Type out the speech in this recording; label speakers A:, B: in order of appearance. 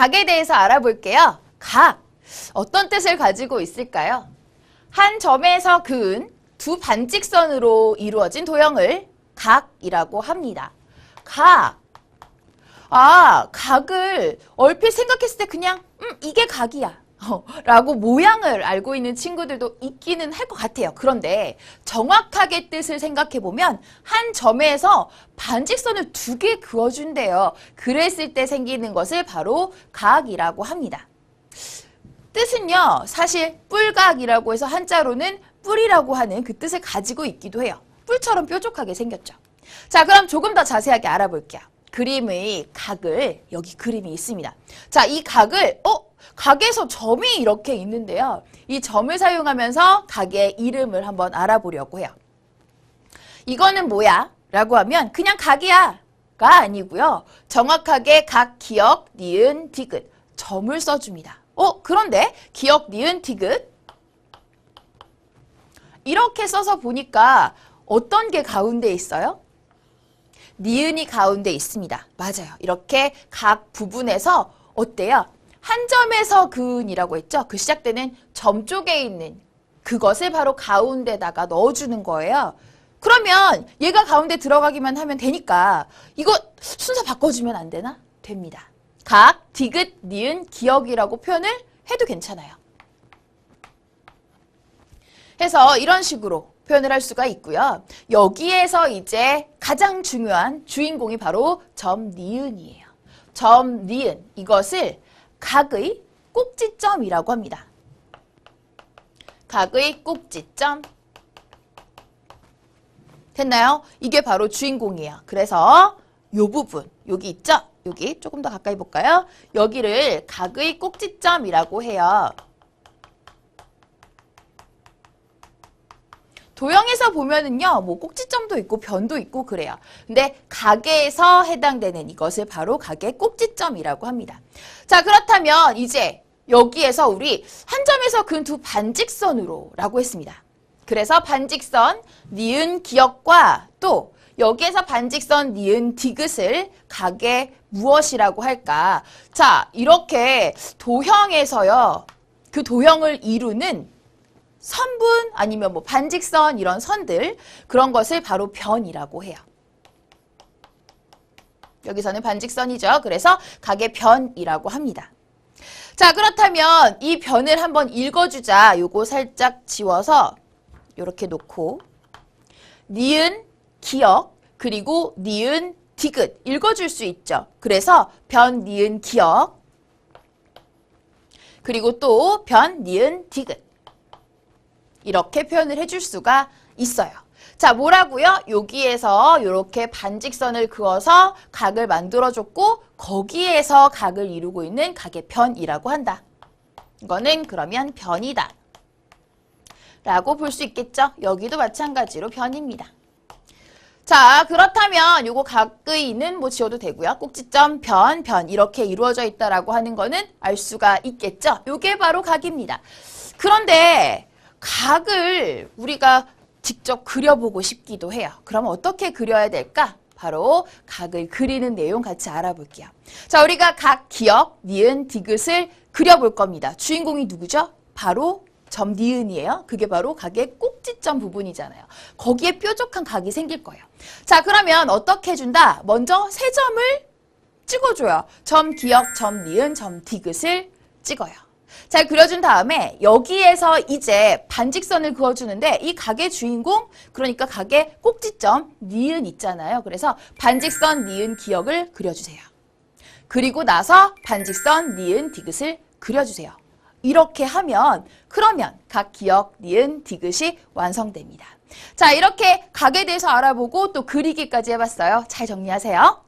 A: 각에 대해서 알아볼게요. 각, 어떤 뜻을 가지고 있을까요? 한 점에서 그은 두 반직선으로 이루어진 도형을 각이라고 합니다. 각. 각을 얼핏 생각했을 때 그냥 이게 각이야 라고 모양을 알고 있는 친구들도 있기는 할 것 같아요. 그런데 정확하게 뜻을 생각해보면 한 점에서 반직선을 두 개 그어준대요. 그랬을 때 생기는 것을 바로 각이라고 합니다. 뜻은요, 사실 뿔각이라고 해서 한자로는 뿔이라고 하는 그 뜻을 가지고 있기도 해요. 뿔처럼 뾰족하게 생겼죠. 자, 그럼 조금 더 자세하게 알아볼게요. 그림의 각을, 여기 그림이 있습니다. 자, 이 각을, 각에서 점이 이렇게 있는데요. 이 점을 사용하면서 각의 이름을 한번 알아보려고 해요. 이거는 뭐야? 라고 하면 그냥 각이야 가 아니고요. 정확하게 각, 기역, 니은, 디귿, 점을 써줍니다. 그런데 기역, 니은, 디귿 이렇게 써서 보니까 어떤 게 가운데 있어요? 니은이 가운데 있습니다. 맞아요. 이렇게 각 부분에서 어때요? 한 점에서 그은이라고 했죠? 그 시작되는 점 쪽에 있는 그것을 바로 가운데다가 넣어주는 거예요. 그러면 얘가 가운데 들어가기만 하면 되니까 이거 순서 바꿔주면 안 되나? 됩니다. 각, 디귿, 니은, 기역이라고 표현을 해도 괜찮아요. 해서 이런 식으로 표현을 할 수가 있고요. 여기에서 이제 가장 중요한 주인공이 바로 점, 니은이에요. 점, 니은, 이것을 각의 꼭지점이라고 합니다. 각의 꼭지점. 됐나요? 이게 바로 주인공이에요. 그래서 이 부분, 여기 있죠? 여기 조금 더 가까이 볼까요? 여기를 각의 꼭지점이라고 해요. 도형에서 보면은요, 뭐 꼭지점도 있고 변도 있고 그래요. 근데 각에서 해당되는 이것을 바로 각의 꼭지점이라고 합니다. 자, 그렇다면 이제 여기에서 우리 한 점에서 그은 두 반직선으로 라고 했습니다. 그래서 반직선, 니은, 기역과 또 여기에서 반직선, 니은, 디귿을 각의 무엇이라고 할까? 자, 이렇게 도형에서요, 그 도형을 이루는 선분 아니면 뭐 반직선 이런 선들 그런 것을 바로 변이라고 해요. 여기서는 반직선이죠. 그래서 각의 변이라고 합니다. 자, 그렇다면 이 변을 한번 읽어주자. 요거 살짝 지워서 이렇게 놓고 니은, 기역, 그리고 니은, 디귿 읽어줄 수 있죠. 그래서 변, 니은, 기역 그리고 또 변, 니은, 디귿 이렇게 표현을 해줄 수가 있어요. 자, 뭐라고요? 여기에서 이렇게 반직선을 그어서 각을 만들어줬고 거기에서 각을 이루고 있는 각의 변이라고 한다. 이거는 그러면 변이다 라고 볼 수 있겠죠? 여기도 마찬가지로 변입니다. 자, 그렇다면 요거 각의는 뭐 지워도 되고요. 꼭지점, 변 이렇게 이루어져 있다라고 하는 거는 알 수가 있겠죠? 요게 바로 각입니다. 그런데 각을 우리가 직접 그려보고 싶기도 해요. 그럼 어떻게 그려야 될까? 바로 각을 그리는 내용 같이 알아볼게요. 자, 우리가 각, 기역, 니은, 디귿을 그려볼 겁니다. 주인공이 누구죠? 바로 점, 니은이에요. 그게 바로 각의 꼭지점 부분이잖아요. 거기에 뾰족한 각이 생길 거예요. 자, 그러면 어떻게 해준다? 먼저 세 점을 찍어줘요. 점, 기역, 점, 니은, 점, 디귿을 찍어요. 잘 그려준 다음에 여기에서 이제 반직선을 그어주는데 이 각의 주인공, 그러니까 각의 꼭지점, 니은 있잖아요. 그래서 반직선, 니은, 기역을 그려주세요. 그리고 나서 반직선, 니은, 디귿을 그려주세요. 이렇게 하면 그러면 각, 기역, 니은, 디귿이 완성됩니다. 자, 이렇게 각에 대해서 알아보고 또 그리기까지 해봤어요. 잘 정리하세요.